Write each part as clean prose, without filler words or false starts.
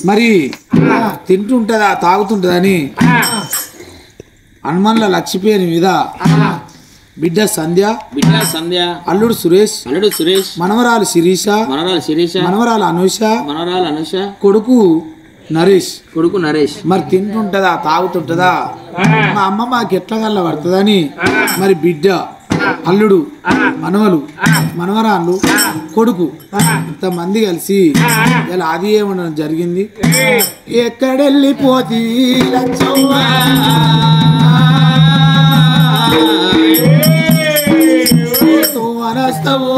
మరి తింటుంటదా తాగుతుంటదని హనుమన్ల లక్ష్మీపేరు మీద బిడ్డ సంధ్య అల్లుడు సురేష్ మనవరాలు శిరీష మనవరాలు అనూష కొడుకు నరేష్ మరి తింటుంటదా తాగుతుంటదా మా అమ్మ మాకు ఎట్లా గల్ల పడుతుందని మరి బిడ్డ అల్లుడు మనవరాళ్ళు కొడుకు ఇంతమంది కలిసి ఇలా అది ఏమన్నా జరిగింది. ఎక్కడెళ్ళిపోతీ అనస్తవో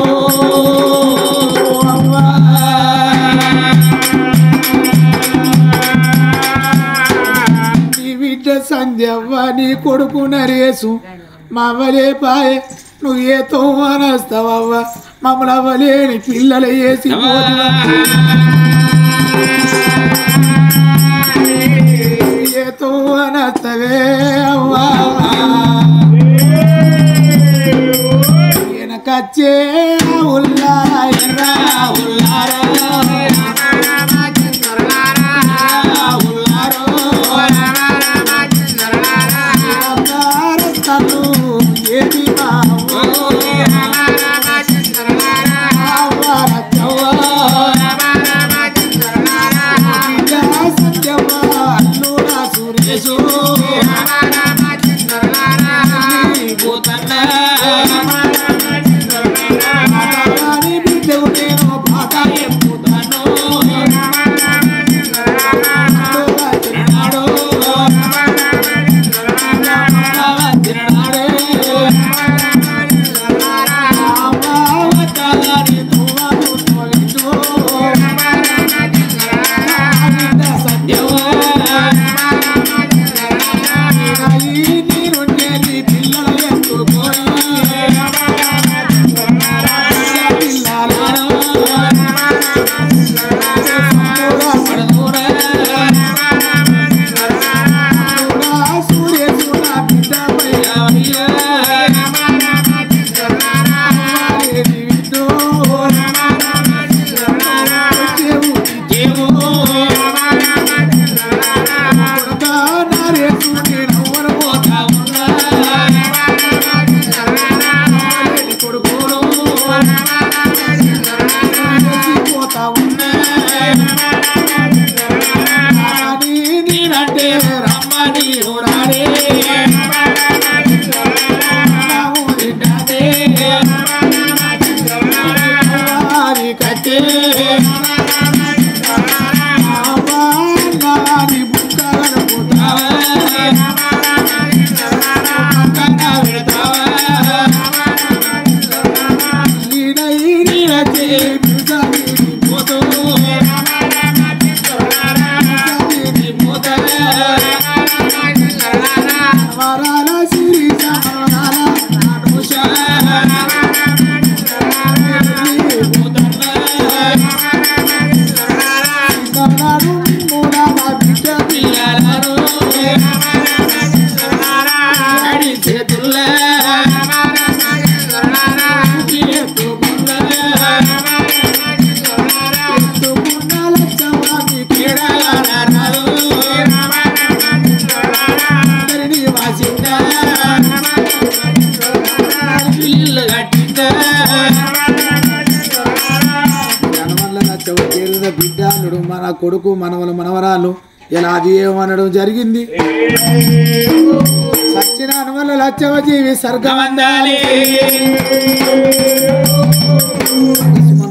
నీ బిడ్డ సంధ్యవ్వ నీ కొడుకు నరేసు మవ్వలే పాయే నువ్వు ఏతో అనస్తావవ్వ మమ్మల్ని అవ్వలేని పిల్లలు వేసి ఏతో అనస్తవే అవ్వా వెనకచ్చే బిడ్డలు మన కొడుకు మనవరాలు ఇలా అది ఏమనడం జరిగింది. సచ్చిన హనుమన్ల లచ్చవ జీవి స్వర్గమందాలి.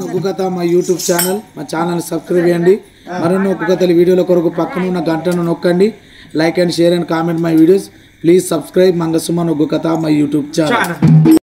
ఒగ్గు కథ మా యూట్యూబ్ ఛానల్, మా ఛానల్ సబ్స్క్రైబ్ చేయండి. మరిన్ని ఒగ్గు కథల వీడియోల కొరకు పక్కన ఉన్న గంటను నొక్కండి. Like and share and comment my videos. Please subscribe Mangasuman Oggu Katha my YouTube channel.